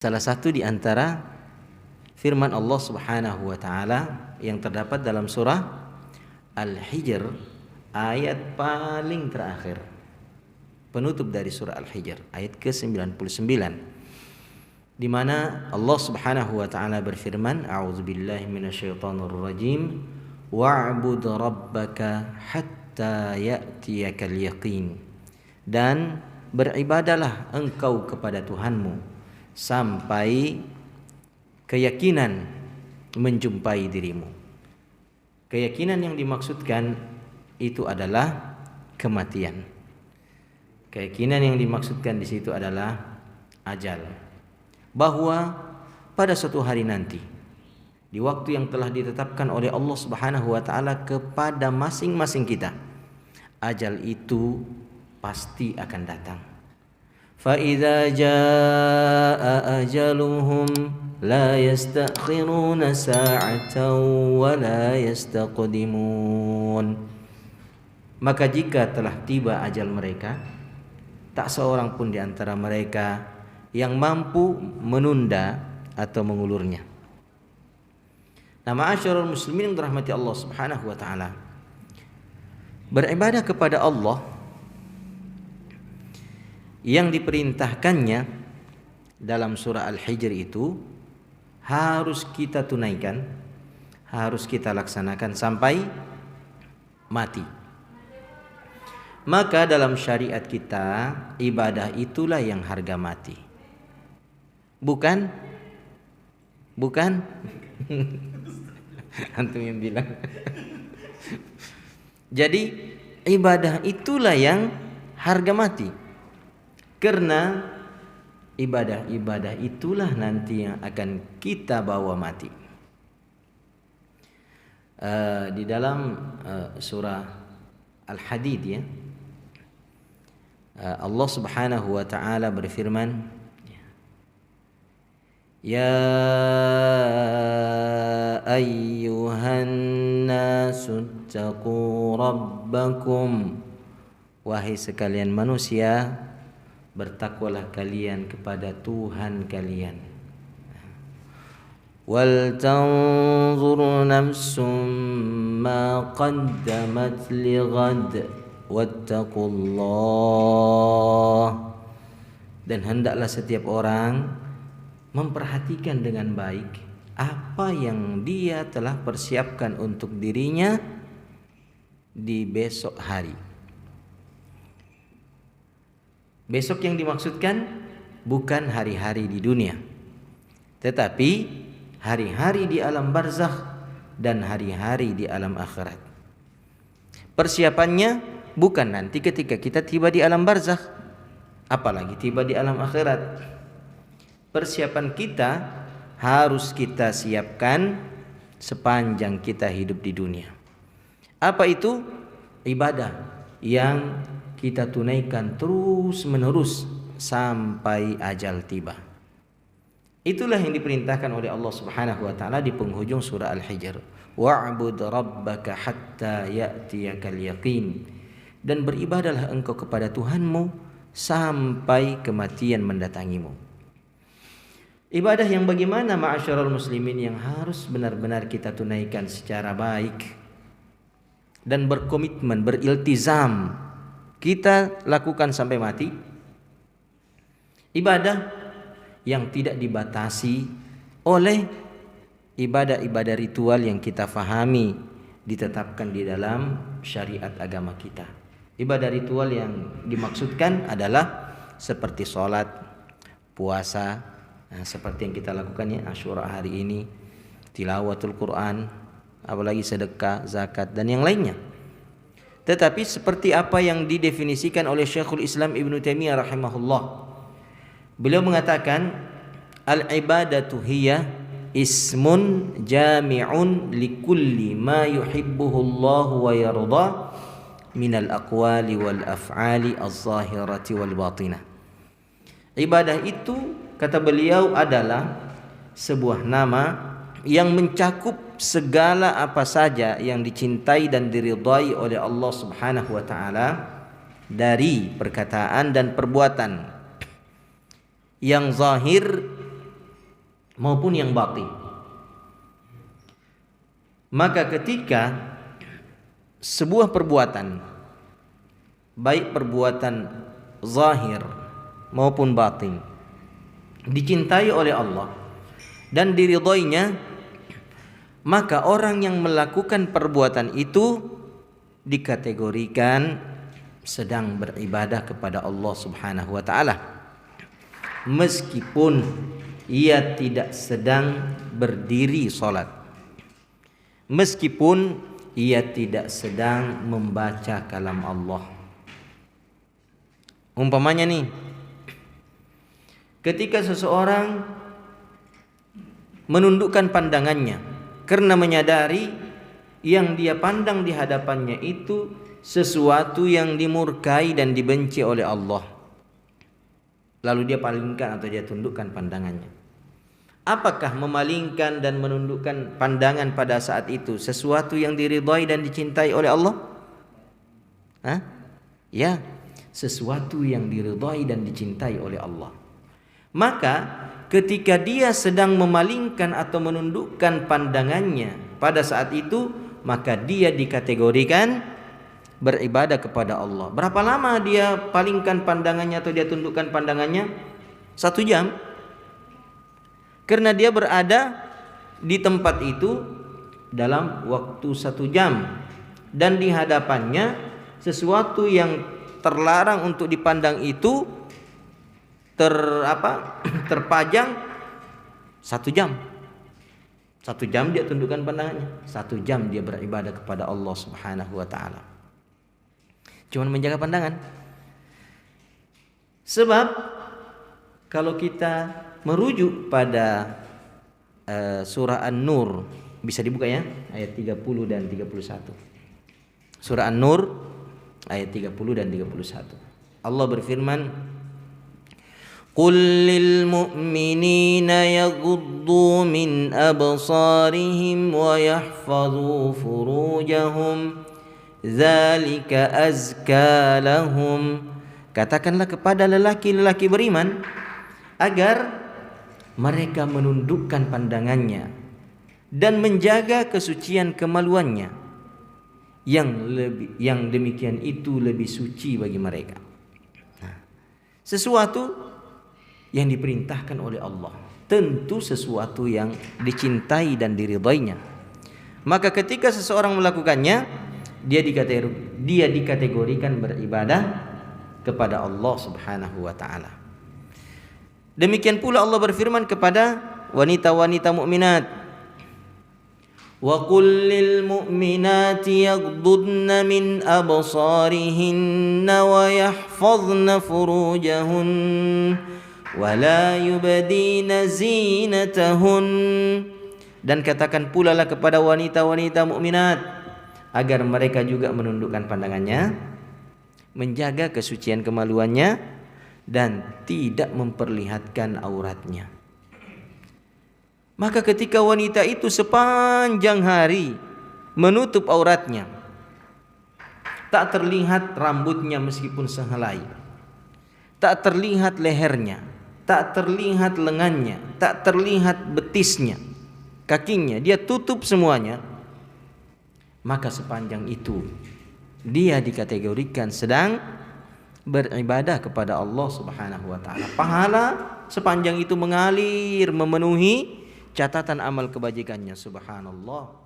salah satu di antara firman Allah Subhanahu wa taala yang terdapat dalam surah Al-Hijr ayat paling terakhir, penutup dari surah Al-Hijr ayat ke-99, di mana Allah Subhanahu wa taala berfirman, a'udzubillahi minasyaitonir rajim, wa'bud rabbaka hatta ya'tiyakal yaqin, dan beribadalah engkau kepada Tuhanmu sampai keyakinan menjumpai dirimu. Keyakinan yang dimaksudkan itu adalah kematian. Keyakinan yang dimaksudkan di situ adalah ajal. Bahwa pada suatu hari nanti, di waktu yang telah ditetapkan oleh Allah Subhanahu wa taala kepada masing-masing kita, ajal itu pasti akan datang. فَإِذَا جَاءَ أَجَلُهُمْ لَا يَسْتَأْخِرُونَ سَاعَةً وَلَا يَسْتَقْدِمُونَ. Maka jika telah tiba ajal mereka, tak seorang pun di antara mereka yang mampu menunda atau mengulurnya. Nah, ma'asyiral muslimin yang dirahmati Allah Subhanahu wa taala, beribadah kepada Allah yang diperintahkannya dalam surah Al-Hijr itu harus kita tunaikan, harus kita laksanakan sampai mati. Maka dalam syariat kita, ibadah itulah yang harga mati. Bukan antum yang bilang. Jadi ibadah itulah yang harga mati. Karena ibadah-ibadah itulah nanti yang akan kita bawa mati. Di dalam surah Al-Hadid ya, Allah Subhanahu wa taala berfirman, ya ayyuhan nasu taqu rabbakum, wahai sekalian manusia, bertakwalah kalian kepada Tuhan kalian. Wal tanzur nafsum ma qaddamat lighad wattaqullah. Dan hendaklah setiap orang memperhatikan dengan baik apa yang dia telah persiapkan untuk dirinya di besok hari. Besok yang dimaksudkan bukan hari-hari di dunia, tetapi hari-hari di alam barzakh dan hari-hari di alam akhirat. Persiapannya bukan nanti ketika kita tiba di alam barzakh, apalagi tiba di alam akhirat. Persiapan kita harus kita siapkan sepanjang kita hidup di dunia. Apa itu? Ibadah yang kita tunaikan terus menerus sampai ajal tiba. Itulah yang diperintahkan oleh Allah Subhanahu wa taala di penghujung surah Al-Hijr. Wa'bud rabbaka hatta ya'tiyakal yaqin. Dan beribadahlah engkau kepada Tuhanmu sampai kematian mendatangimu. Ibadah yang bagaimana ma'asyiral muslimin yang harus benar-benar kita tunaikan secara baik dan berkomitmen, beriltizam kita lakukan sampai mati. Ibadah yang tidak dibatasi oleh ibadah-ibadah ritual yang kita fahami ditetapkan di dalam syariat agama kita. Ibadah ritual yang dimaksudkan adalah seperti sholat, puasa, seperti yang kita lakukan ya Asyura hari ini, tilawatul Quran, apalagi sedekah, zakat dan yang lainnya. Tetapi seperti apa yang didefinisikan oleh Syekhul Islam Ibnu Taimiyah rahimahullah. Beliau mengatakan, al-ibadatu hiya ismun jami'un likulli ma yuhibbuhu Allah wa yarda minal aqwali wal af'ali az-zahirati wal batinah. Ibadah itu, kata beliau, adalah sebuah nama yang mencakup segala apa saja yang dicintai dan diridhai oleh Allah Subhanahu wa taala dari perkataan dan perbuatan yang zahir maupun yang batin. Maka ketika sebuah perbuatan, baik perbuatan zahir maupun batin, dicintai oleh Allah dan diridhoinya, maka orang yang melakukan perbuatan itu dikategorikan sedang beribadah kepada Allah Subhanahu wa taala, meskipun ia tidak sedang berdiri salat, meskipun ia tidak sedang membaca kalam Allah. Umpamanya nih, ketika seseorang menundukkan pandangannya karena menyadari yang dia pandang di hadapannya itu sesuatu yang dimurkai dan dibenci oleh Allah, lalu dia palingkan atau dia tundukkan pandangannya. Apakah memalingkan dan menundukkan pandangan pada saat itu sesuatu yang diridhai dan dicintai oleh Allah? Ya, sesuatu yang diridhai dan dicintai oleh Allah. Maka ketika dia sedang memalingkan atau menundukkan pandangannya pada saat itu, maka dia dikategorikan beribadah kepada Allah. Berapa lama dia palingkan pandangannya atau dia tundukkan pandangannya? 1 jam. Karena dia berada di tempat itu dalam waktu 1 jam, dan di hadapannya sesuatu yang terlarang untuk dipandang itu terpajang 1 jam. 1 jam dia tundukkan pandangannya, 1 jam dia beribadah kepada Allah Subhanahu wa taala. Cuma menjaga pandangan. Sebab kalau kita merujuk pada surah An-Nur, bisa dibuka ya, ayat 30 dan 31. Surah An-Nur ayat 30 dan 31. Allah berfirman, قل للمؤمنين يغضوا من أبصارهم ويحفظوا فروجهم ذلك أزكى لهم. Katakanlah kepada lelaki-lelaki beriman agar mereka menundukkan pandangannya dan menjaga kesucian kemaluannya, yang demikian itu lebih suci bagi mereka. Sesuatu yang diperintahkan oleh Allah, tentu sesuatu yang dicintai dan diridainya. Maka ketika seseorang melakukannya, dia dikategorikan beribadah kepada Allah Subhanahu wa taala. Demikian pula Allah berfirman kepada wanita-wanita mukminat, wa qul lil mu'minati yaghdudna min absarihinna wa yahfazna furujahun wala yubdina zinatahun. Dan katakan pula lah kepada wanita-wanita mukminat agar mereka juga menundukkan pandangannya, menjaga kesucian kemaluannya, dan tidak memperlihatkan auratnya. Maka ketika wanita itu sepanjang hari menutup auratnya, tak terlihat rambutnya meskipun sehelai, tak terlihat lehernya, tak terlihat lengannya, tak terlihat betisnya, kakinya, dia tutup semuanya, maka sepanjang itu dia dikategorikan sedang beribadah kepada Allah Subhanahu wa taala. Pahala sepanjang itu mengalir memenuhi catatan amal kebajikannya. Subhanallah.